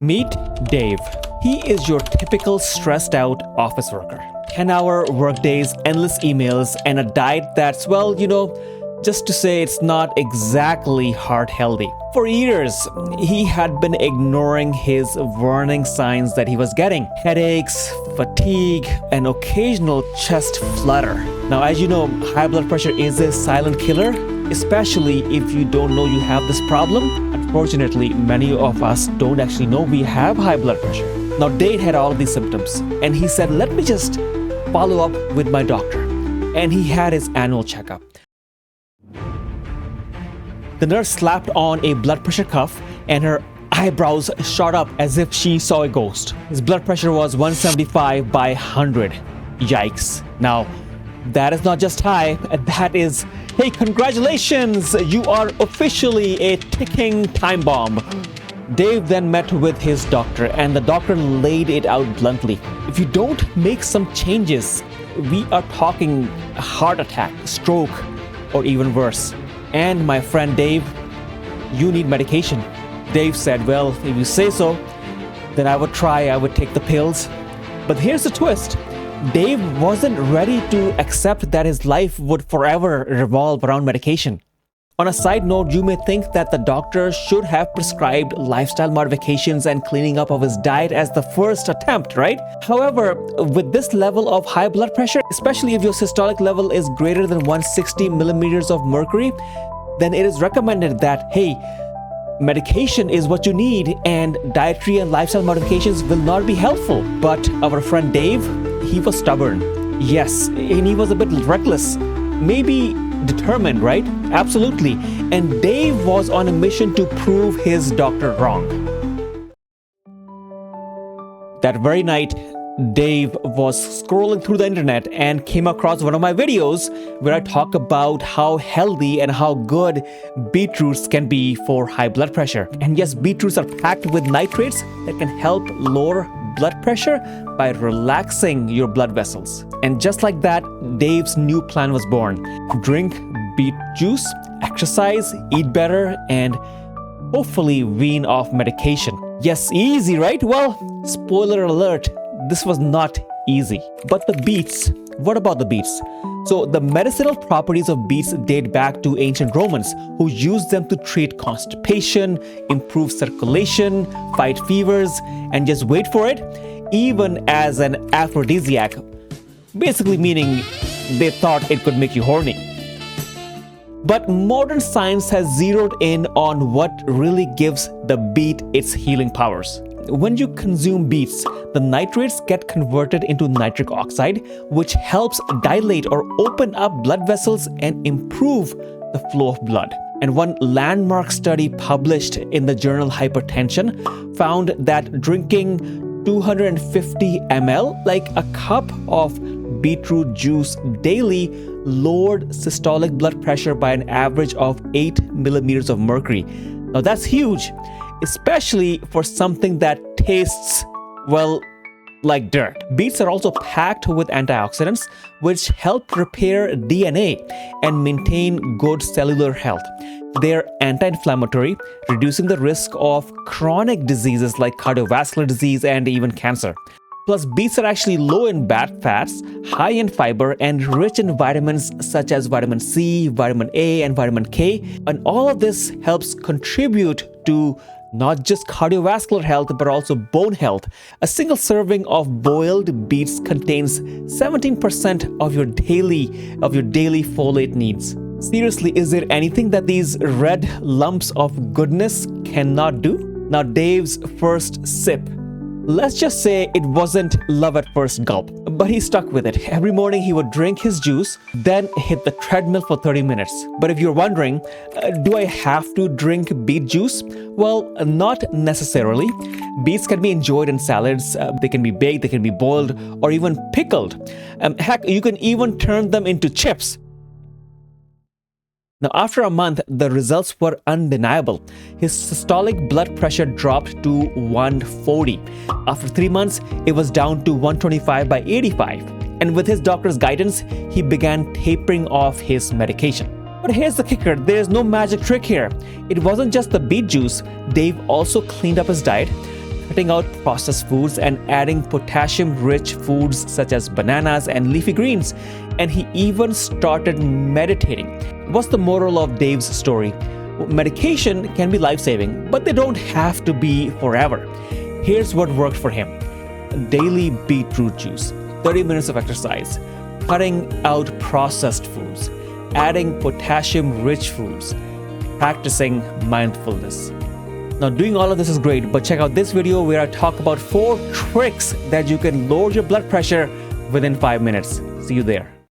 Meet Dave. He is your typical stressed out office worker. 10-hour workdays, endless emails, and a diet that's, well, just to say it's not exactly heart healthy. For years, he had been ignoring his warning signs that he was getting: headaches, fatigue, and occasional chest flutter. Now, as you know, high blood pressure is a silent killer, especially if you don't know you have this problem. Unfortunately, many of us don't actually know we have high blood pressure. Now, Dave had all of these symptoms, and he said, let me just follow up with my doctor. And he had his annual checkup. The nurse slapped on a blood pressure cuff, and her eyebrows shot up as if she saw a ghost. His blood pressure was 175 by 100. Yikes. Now, that is not just high, that is, hey, congratulations, you are officially a ticking time bomb. Dave then met with his doctor, and the doctor laid it out bluntly. If you don't make some changes, we are talking a heart attack, stroke, or even worse. And my friend Dave, you need medication. Dave said, well, if you say so, then I would take the pills. But here's the twist. Dave wasn't ready to accept that his life would forever revolve around medication. On a side note, you may think that the doctor should have prescribed lifestyle modifications and cleaning up of his diet as the first attempt, right? However, with this level of high blood pressure, especially if your systolic level is greater than 160 millimeters of mercury, then it is recommended that, hey, medication is what you need and dietary and lifestyle modifications will not be helpful. But our friend Dave, he was stubborn. Yes, and he was a bit reckless. Maybe determined, right? Absolutely. And Dave was on a mission to prove his doctor wrong. That very night, Dave was scrolling through the internet and came across one of my videos where I talk about how healthy and how good beetroots can be for high blood pressure. And yes, beetroots are packed with nitrates that can help lower blood pressure by relaxing your blood vessels. And just like that, Dave's new plan was born. Drink beet juice, exercise, eat better, and hopefully wean off medication. Yes, easy, right? Well, spoiler alert, this was not easy. But the beets, what about the beets? So the medicinal properties of beets date back to ancient Romans, who used them to treat constipation, improve circulation, fight fevers, and just wait for it, even as an aphrodisiac. Basically meaning they thought it could make you horny. But modern science has zeroed in on what really gives the beet its healing powers. When you consume beets, the nitrates get converted into nitric oxide, which helps dilate or open up blood vessels and improve the flow of blood. And one landmark study published in the journal Hypertension found that drinking 250 ml, like a cup of beetroot juice daily, lowered systolic blood pressure by an average of 8 millimeters of mercury. Now that's huge, especially for something that tastes, well, like dirt. Beets are also packed with antioxidants, which help repair DNA and maintain good cellular health. They're anti-inflammatory, reducing the risk of chronic diseases like cardiovascular disease and even cancer. Plus, beets are actually low in bad fats, high in fiber, and rich in vitamins such as vitamin C, vitamin A, and vitamin K. And all of this helps contribute to not just cardiovascular health, but also bone health. A single serving of boiled beets contains 17% of your daily folate needs. Seriously, is there anything that these red lumps of goodness cannot do? Now, Dave's first sip. Let's just say it wasn't love at first gulp, but he stuck with it. Every morning he would drink his juice, then hit the treadmill for 30 minutes. But if you're wondering, do I have to drink beet juice? Well, not necessarily. Beets can be enjoyed in salads. They can be baked, they can be boiled, or even pickled. Heck, you can even turn them into chips. Now, after a month, the results were undeniable. His systolic blood pressure dropped to 140. After 3 months, it was down to 125 by 85. And with his doctor's guidance, he began tapering off his medication. But here's the kicker, there's no magic trick here. It wasn't just the beet juice. Dave also cleaned up his diet, cutting out processed foods and adding potassium-rich foods such as bananas and leafy greens. And he even started meditating. What's the moral of Dave's story? Medication can be life-saving, but they don't have to be forever. Here's what worked for him. Daily beetroot juice, 30 minutes of exercise, cutting out processed foods, adding potassium-rich foods, practicing mindfulness. Now, doing all of this is great, but check out this video where I talk about 4 tricks that you can lower your blood pressure within 5 minutes. See you there.